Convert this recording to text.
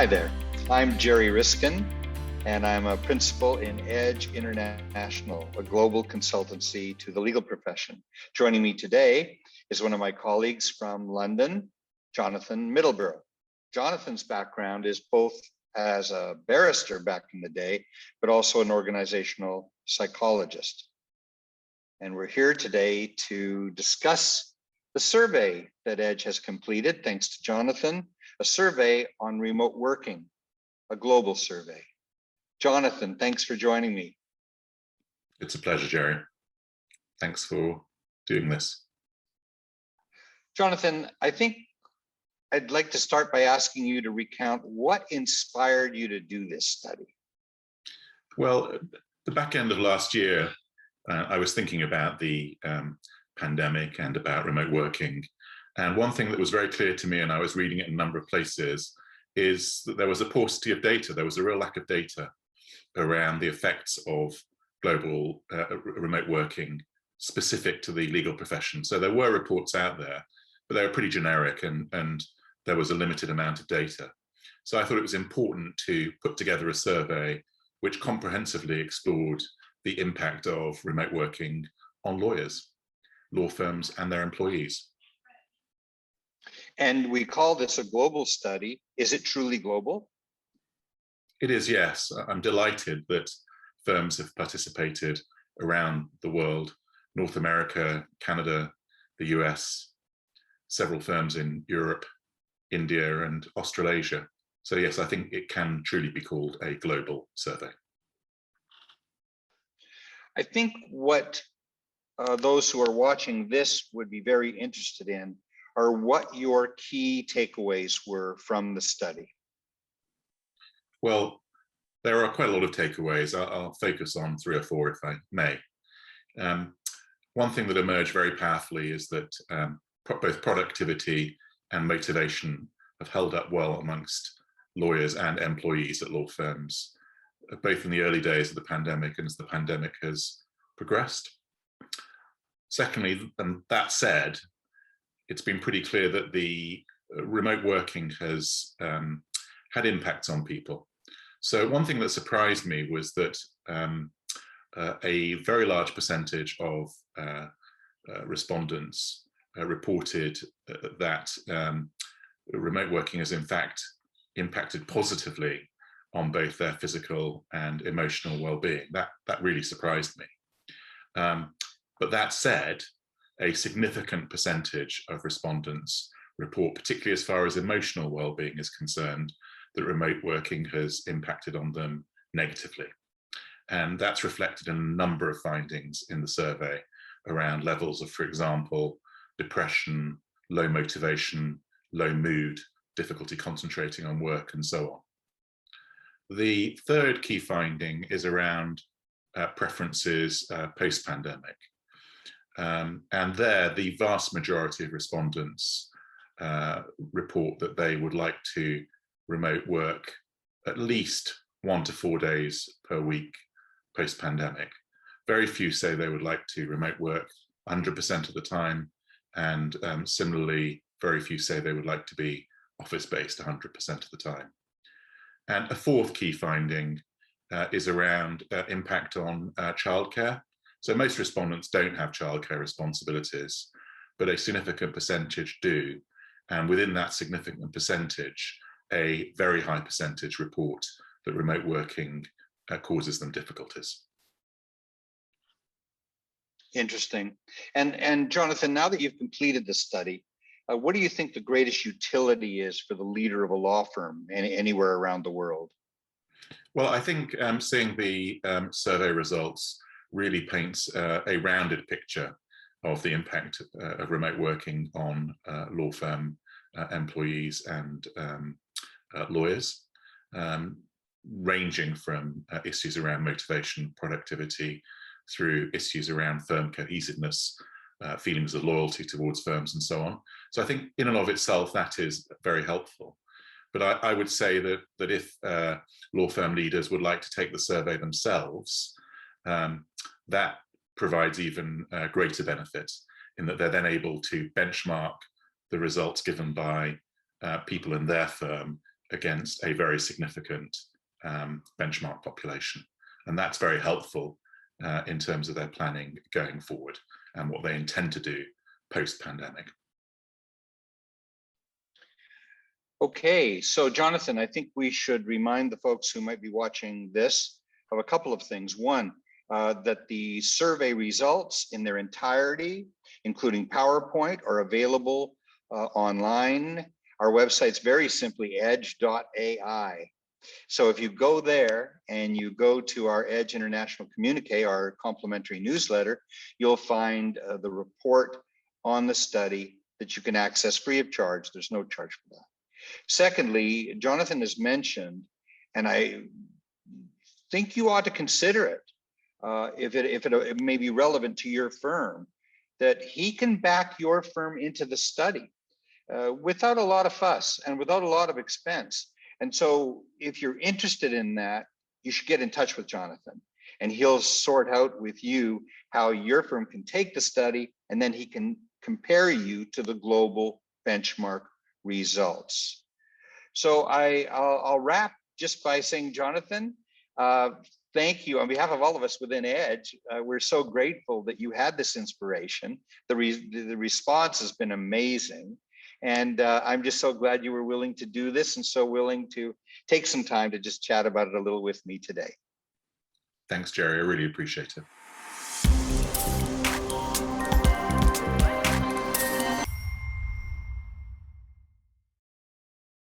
Hi there, I'm Gerry Riskin, and I'm a principal in Edge International, a global consultancy to the legal profession. Joining me today is one of my colleagues from London, Jonathan Middleburgh. Jonathan's background is both as a barrister back in the day, but also an organizational psychologist. And we're here today to discuss the survey that Edge has completed, thanks to Jonathan, a survey on remote working, a global survey. Jonathan, thanks for joining me. It's a pleasure, Gerry. Thanks for doing this. Jonathan, I think I'd like to start by asking you to recount what inspired you to do this study. Well, the back end of last year, I was thinking about the pandemic and about remote working. And one thing that was very clear to me, and I was reading it in a number of places, is that there was a paucity of data. There was a real lack of data around the effects of global remote working specific to the legal profession. So there were reports out there, but they were pretty generic and there was a limited amount of data. So I thought it was important to put together a survey which comprehensively explored the impact of remote working on lawyers, law firms, and their employees. And we call this a global study. Is it truly global? It is, yes. I'm delighted that firms have participated around the world, North America, Canada, the US, several firms in Europe, India, and Australasia. So yes, I think it can truly be called a global survey. I think what those who are watching this would be very interested in are what your key takeaways were from the study. Well, there are quite a lot of takeaways. I'll focus on 3 or 4 if I may. One thing that emerged very powerfully is that both productivity and motivation have held up well amongst lawyers and employees at law firms, both in the early days of the pandemic and as the pandemic has progressed. Secondly, and that said, it's been pretty clear that the remote working has had impacts on people. So one thing that surprised me was that a very large percentage of respondents reported that remote working has in fact impacted positively on both their physical and emotional well-being. That really surprised me. But that said, a significant percentage of respondents report, particularly as far as emotional well-being is concerned, that remote working has impacted on them negatively. And that's reflected in a number of findings in the survey around levels of, for example, depression, low motivation, low mood, difficulty concentrating on work, and so on. The third key finding is around preferences post-pandemic. And there, the vast majority of respondents report that they would like to remote work at least 1 to 4 days per week post-pandemic. Very few say they would like to remote work 100% of the time, and similarly, very few say they would like to be office-based 100% of the time. And a fourth key finding is around impact on childcare. So most respondents don't have childcare responsibilities, but a significant percentage do. And within that significant percentage, a very high percentage report that remote working causes them difficulties. Interesting. And Jonathan, now that you've completed the study, what do you think the greatest utility is for the leader of a law firm anywhere around the world? Well, I think seeing the survey results really paints a rounded picture of the impact of remote working on law firm employees and lawyers, ranging from issues around motivation, productivity, through issues around firm cohesiveness, feelings of loyalty towards firms, and so on. So I think in and of itself, that is very helpful. But I would say that if law firm leaders would like to take the survey themselves, that provides even greater benefit in that they're then able to benchmark the results given by people in their firm against a very significant benchmark population. And that's very helpful in terms of their planning going forward and what they intend to do post-pandemic. Okay, so Jonathan, I think we should remind the folks who might be watching this of a couple of things. One, that the survey results in their entirety, including PowerPoint, are available online. Our website's very simply edge.ai. So if you go there and you go to our Edge International Communiqué, our complimentary newsletter, you'll find the report on the study that you can access free of charge. There's no charge for that. Secondly, Jonathan has mentioned, and I think you ought to consider it, if it may be relevant to your firm, that he can back your firm into the study without a lot of fuss and without a lot of expense. And so if you're interested in that, you should get in touch with Jonathan, and he'll sort out with you how your firm can take the study, and then he can compare you to the global benchmark results. So I'll wrap just by saying, Jonathan, thank you on behalf of all of us within Edge. We're so grateful that you had this inspiration. The response has been amazing. And I'm just so glad you were willing to do this and so willing to take some time to just chat about it a little with me today. Thanks, Gerry. I really appreciate it.